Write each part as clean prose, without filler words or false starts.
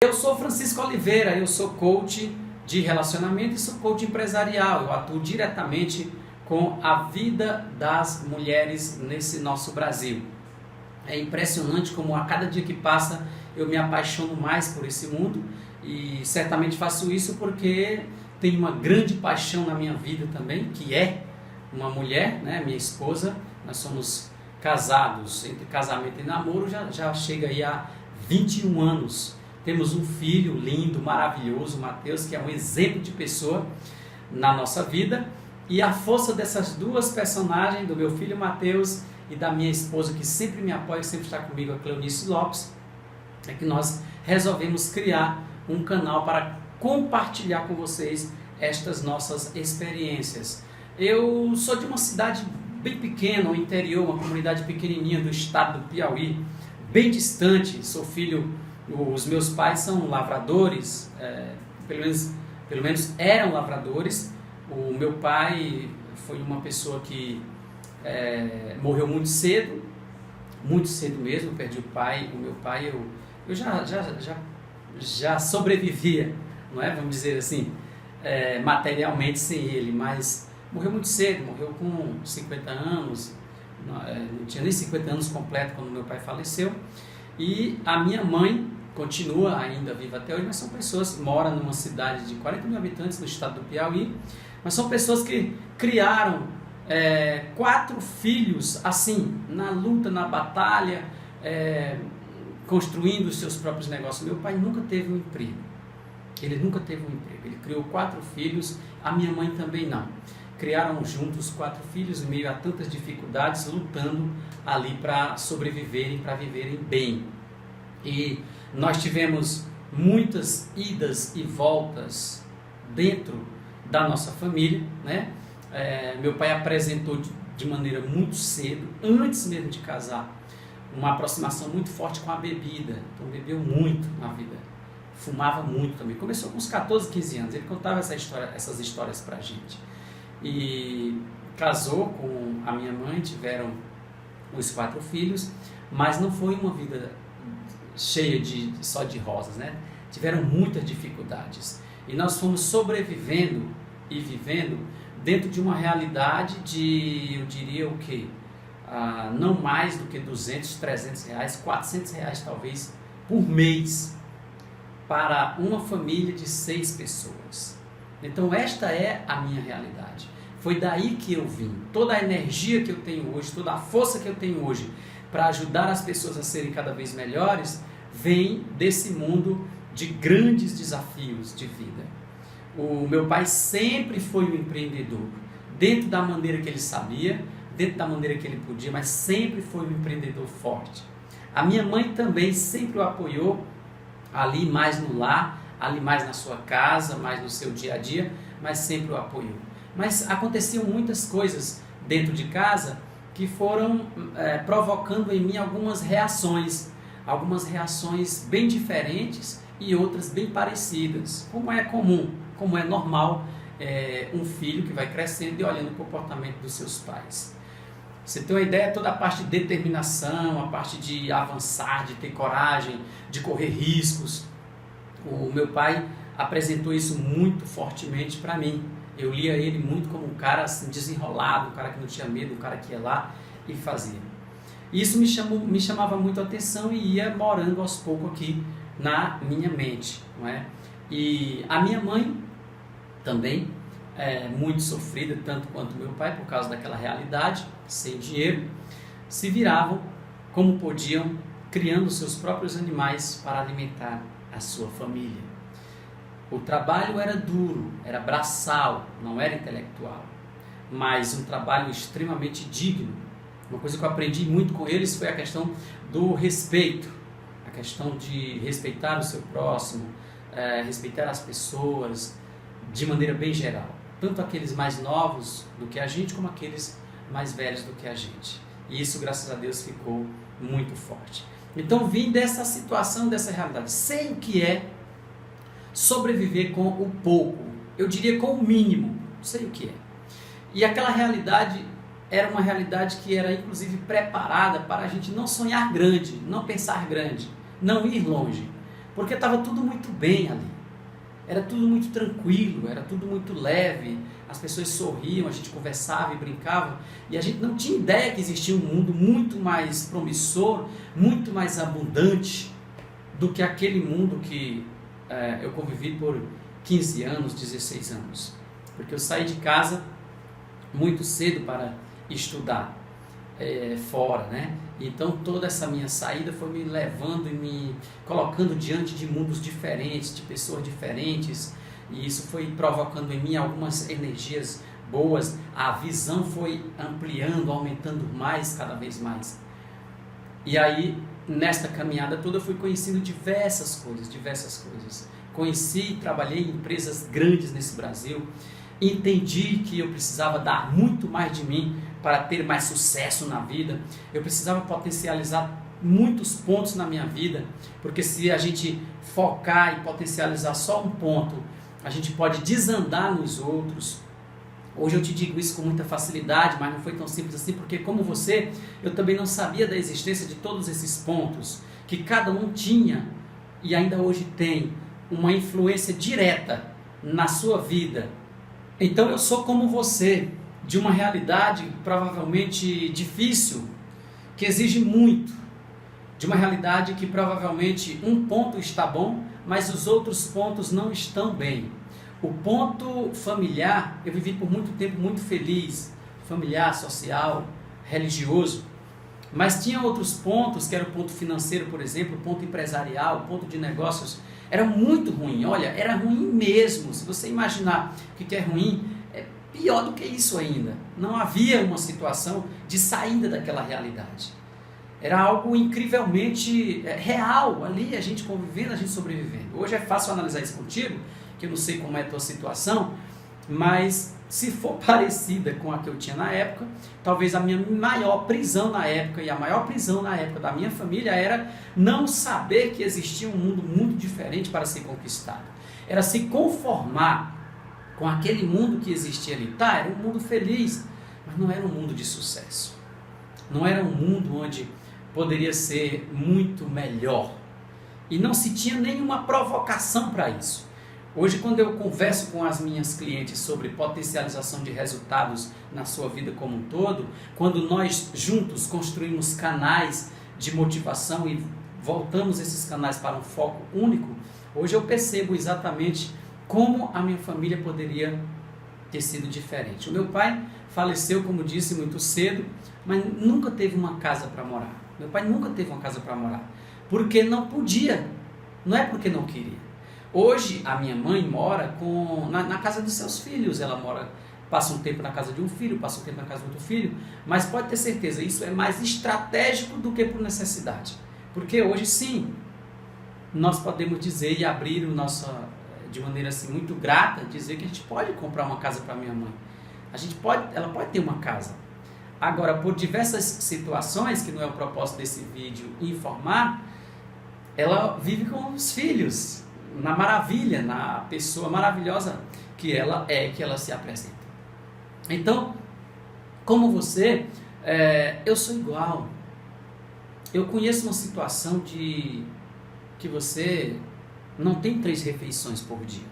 Eu sou Francisco Oliveira, eu sou coach de relacionamento e sou coach empresarial. Eu atuo diretamente com a vida das mulheres nesse nosso Brasil. É impressionante como a cada dia que passa eu me apaixono mais por esse mundo e certamente faço isso porque tenho uma grande paixão na minha vida também, que é uma mulher, né, minha esposa. Nós somos casados, entre casamento e namoro já chega aí a 21 anos. Temos um filho lindo, maravilhoso, Mateus, que é um exemplo de pessoa na nossa vida. E a força dessas duas personagens, do meu filho Mateus e da minha esposa, que sempre me apoia, sempre está comigo, a Cleonice Lopes, é que nós resolvemos criar um canal para compartilhar com vocês estas nossas experiências. Eu sou de uma cidade bem pequena, no interior, uma comunidade pequenininha do estado do Piauí, bem distante. Sou filho, os meus pais são lavradores, pelo menos eram lavradores. O meu pai foi uma pessoa que morreu muito cedo mesmo. Perdi o meu pai, eu já sobrevivia, não é? Vamos dizer assim, materialmente sem ele, mas morreu muito cedo, morreu com 50 anos, não tinha nem 50 anos completo quando meu pai faleceu. E a minha mãe continua ainda viva até hoje, mas são pessoas que moram numa cidade de 40 mil habitantes no estado do Piauí, mas são pessoas que criaram 4 filhos assim, na luta, na batalha, construindo os seus próprios negócios. Meu pai nunca teve um emprego, ele criou 4 filhos, a minha mãe também não. Criaram juntos 4 filhos em meio a tantas dificuldades, lutando ali para sobreviverem, para viverem bem. E nós tivemos muitas idas e voltas dentro da nossa família, né? Meu pai apresentou de maneira muito cedo, antes mesmo de casar, uma aproximação muito forte com a bebida. Então bebeu muito na vida, fumava muito também. Começou com uns 14, 15 anos, ele contava essas histórias pra gente. E casou com a minha mãe, tiveram os 4 filhos, mas não foi uma vida cheia só de rosas, né? Tiveram muitas dificuldades. E nós fomos sobrevivendo e vivendo dentro de uma realidade de, eu diria o quê? Não mais do que 200, 300 reais, 400 reais talvez por mês para uma família de 6 pessoas. Então esta é a minha realidade. Foi daí que eu vim. Toda a energia que eu tenho hoje, toda a força que eu tenho hoje para ajudar as pessoas a serem cada vez melhores, vem desse mundo de grandes desafios de vida. O meu pai sempre foi um empreendedor, dentro da maneira que ele sabia, dentro da maneira que ele podia, mas sempre foi um empreendedor forte. A minha mãe também sempre o apoiou, ali mais no lar, ali mais na sua casa, mais no seu dia a dia, mas sempre o apoiou. Mas aconteciam muitas coisas dentro de casa que foram provocando em mim algumas reações bem diferentes e outras bem parecidas, como é comum, como é normal um filho que vai crescendo e olhando o comportamento dos seus pais. Você tem uma ideia, toda a parte de determinação, a parte de avançar, de ter coragem, de correr riscos. O meu pai apresentou isso muito fortemente para mim. Eu lia ele muito como um cara assim, desenrolado, um cara que não tinha medo, um cara que ia lá e fazia. Isso me chamava muito a atenção e ia morando aos poucos aqui na minha mente, não é? E a minha mãe também muito sofrida, tanto quanto meu pai, por causa daquela realidade, sem dinheiro, se viravam como podiam, criando seus próprios animais para alimentar a sua família. O trabalho era duro, era braçal, não era intelectual, mas um trabalho extremamente digno. Uma coisa que eu aprendi muito com eles foi a questão do respeito, a questão de respeitar o seu próximo, respeitar as pessoas de maneira bem geral, tanto aqueles mais novos do que a gente, como aqueles mais velhos do que a gente. E isso, graças a Deus, ficou muito forte. Então vim dessa situação, dessa realidade. Sei o que é sobreviver com o pouco, eu diria com o mínimo, sei o que é. E aquela realidade era uma realidade que era inclusive preparada para a gente não sonhar grande, não pensar grande, não ir longe. porque estava tudo muito bem ali. Era tudo muito tranquilo, era tudo muito leve, as pessoas sorriam, a gente conversava e brincava, e a gente não tinha ideia que existia um mundo muito mais promissor, muito mais abundante do que aquele mundo que eu convivi por 15 anos, 16 anos. Porque eu saí de casa muito cedo para estudar fora, né? Então toda essa minha saída foi me levando e me colocando diante de mundos diferentes, de pessoas diferentes, e isso foi provocando em mim algumas energias boas. A visão foi ampliando, aumentando mais, cada vez mais. E aí, nesta caminhada toda, eu fui conhecendo diversas coisas. Conheci e trabalhei em empresas grandes nesse Brasil. Entendi que eu precisava dar muito mais de mim para ter mais sucesso na vida. Eu precisava potencializar muitos pontos na minha vida, porque se a gente focar e potencializar só um ponto, a gente pode desandar nos outros. Hoje eu te digo isso com muita facilidade, mas não foi tão simples assim, porque como você, eu também não sabia da existência de todos esses pontos, que cada um tinha e ainda hoje tem uma influência direta na sua vida. Então eu sou como você, de uma realidade provavelmente difícil, que exige muito, de uma realidade que provavelmente um ponto está bom, mas os outros pontos não estão bem. O ponto familiar, eu vivi por muito tempo muito feliz, familiar, social, religioso, mas tinha outros pontos, que era o ponto financeiro, por exemplo, o ponto empresarial, o ponto de negócios, era muito ruim. Olha, era ruim mesmo. Se você imaginar o que é ruim, é pior do que isso ainda. Não havia uma situação de saída daquela realidade. Era algo incrivelmente real ali, a gente convivendo, a gente sobrevivendo. Hoje é fácil analisar isso contigo, que eu não sei como é a tua situação, mas se for parecida com a que eu tinha na época, talvez a minha maior prisão na época e a maior prisão na época da minha família era não saber que existia um mundo muito diferente para ser conquistado. Era se conformar com aquele mundo que existia ali. Tá, era um mundo feliz, mas não era um mundo de sucesso. Não era um mundo onde poderia ser muito melhor. E não se tinha nenhuma provocação para isso. Hoje, quando eu converso com as minhas clientes sobre potencialização de resultados na sua vida como um todo, quando nós juntos construímos canais de motivação e voltamos esses canais para um foco único, hoje eu percebo exatamente como a minha família poderia ter sido diferente. O meu pai faleceu, como disse, muito cedo, mas nunca teve uma casa para morar. Meu pai nunca teve uma casa para morar, porque não podia, não é porque não queria. Hoje a minha mãe mora na casa dos seus filhos, ela passa um tempo na casa de um filho, passa um tempo na casa do outro filho, mas pode ter certeza, isso é mais estratégico do que por necessidade. Porque hoje sim, nós podemos dizer e abrir de maneira assim muito grata, dizer que a gente pode comprar uma casa para minha mãe. Ela pode ter uma casa. Agora, por diversas situações, que não é o propósito desse vídeo informar, ela vive com os filhos, na maravilha, na pessoa maravilhosa que ela é, que ela se apresenta. Então, como você, eu sou igual. Eu conheço uma situação de que você não tem 3 refeições por dia.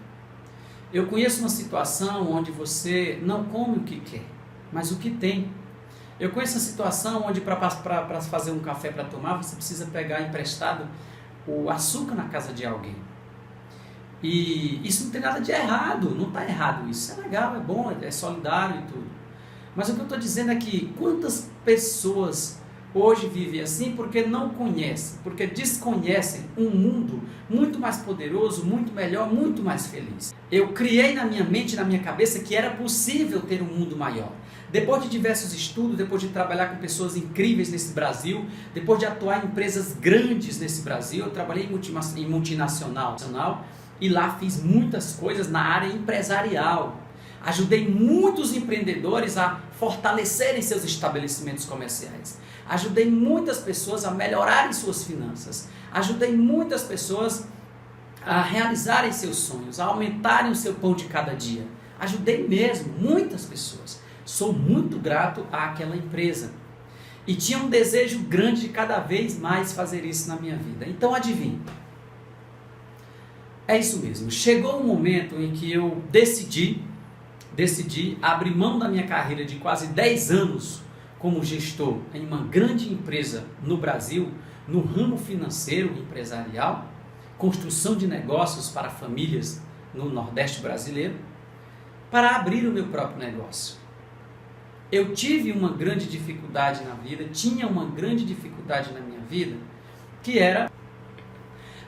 Eu conheço uma situação onde você não come o que quer, mas o que tem. Eu conheço uma situação onde para fazer um café para tomar, você precisa pegar emprestado o açúcar na casa de alguém. E isso não tem nada de errado, não está errado isso. É legal, é bom, é solidário e tudo. Mas o que eu estou dizendo é que quantas pessoas hoje vivem assim porque não conhecem, porque desconhecem um mundo muito mais poderoso, muito melhor, muito mais feliz. Eu criei na minha mente, na minha cabeça, que era possível ter um mundo maior. Depois de diversos estudos, depois de trabalhar com pessoas incríveis nesse Brasil, depois de atuar em empresas grandes nesse Brasil, eu trabalhei em multinacional e lá fiz muitas coisas na área empresarial. Ajudei muitos empreendedores a fortalecerem seus estabelecimentos comerciais. Ajudei muitas pessoas a melhorarem suas finanças. Ajudei muitas pessoas a realizarem seus sonhos, a aumentarem o seu pão de cada dia. Ajudei mesmo muitas pessoas. Sou muito grato àquela empresa. E tinha um desejo grande de cada vez mais fazer isso na minha vida. Então adivinhe. É isso mesmo. Chegou um momento em que eu decidi abrir mão da minha carreira de quase 10 anos como gestor em uma grande empresa no Brasil, no ramo financeiro e empresarial, construção de negócios para famílias no Nordeste brasileiro, para abrir o meu próprio negócio. Eu tive uma grande dificuldade na vida, tinha uma grande dificuldade na minha vida, que era...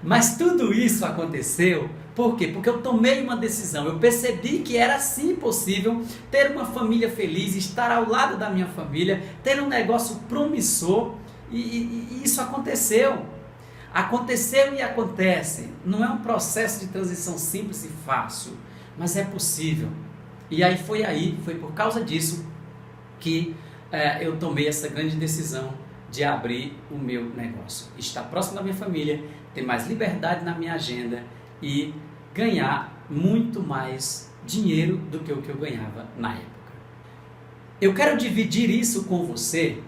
Mas tudo isso aconteceu, por quê? Porque eu tomei uma decisão, eu percebi que era sim possível ter uma família feliz, estar ao lado da minha família, ter um negócio promissor, e isso aconteceu. Aconteceu e acontece. Não é um processo de transição simples e fácil, mas é possível. E foi por causa disso que eu tomei essa grande decisão de abrir o meu negócio. Estar próximo da minha família, ter mais liberdade na minha agenda e ganhar muito mais dinheiro do que o que eu ganhava na época. Eu quero dividir isso com você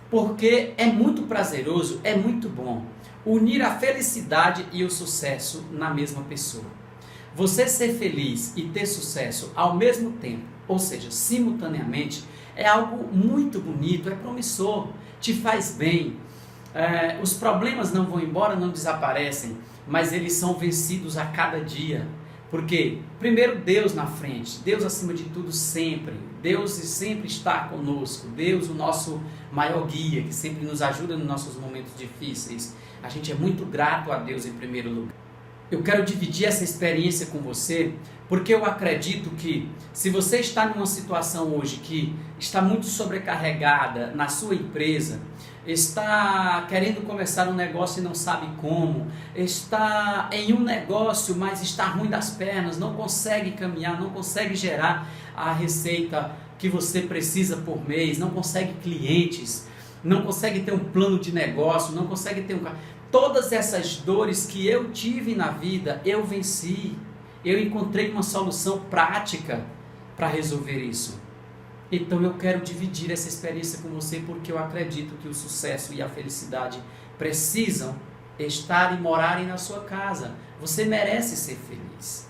porque é muito prazeroso, é muito bom unir a felicidade e o sucesso na mesma pessoa. Você ser feliz e ter sucesso ao mesmo tempo, ou seja, simultaneamente, é algo muito bonito, é promissor, te faz bem. Os problemas não vão embora, não desaparecem, mas eles são vencidos a cada dia. Porque, primeiro, Deus na frente, Deus acima de tudo sempre. Deus sempre está conosco, Deus o nosso maior guia, que sempre nos ajuda nos nossos momentos difíceis. A gente é muito grato a Deus em primeiro lugar. Eu quero dividir essa experiência com você, porque eu acredito que se você está numa situação hoje que está muito sobrecarregada na sua empresa, está querendo começar um negócio e não sabe como, está em um negócio, mas está ruim das pernas, não consegue caminhar, não consegue gerar a receita que você precisa por mês, não consegue clientes, não consegue ter um plano de negócio, não consegue ter Todas essas dores que eu tive na vida, eu venci. Eu encontrei uma solução prática para resolver isso. Então eu quero dividir essa experiência com você, porque eu acredito que o sucesso e a felicidade precisam estar e morarem na sua casa. Você merece ser feliz.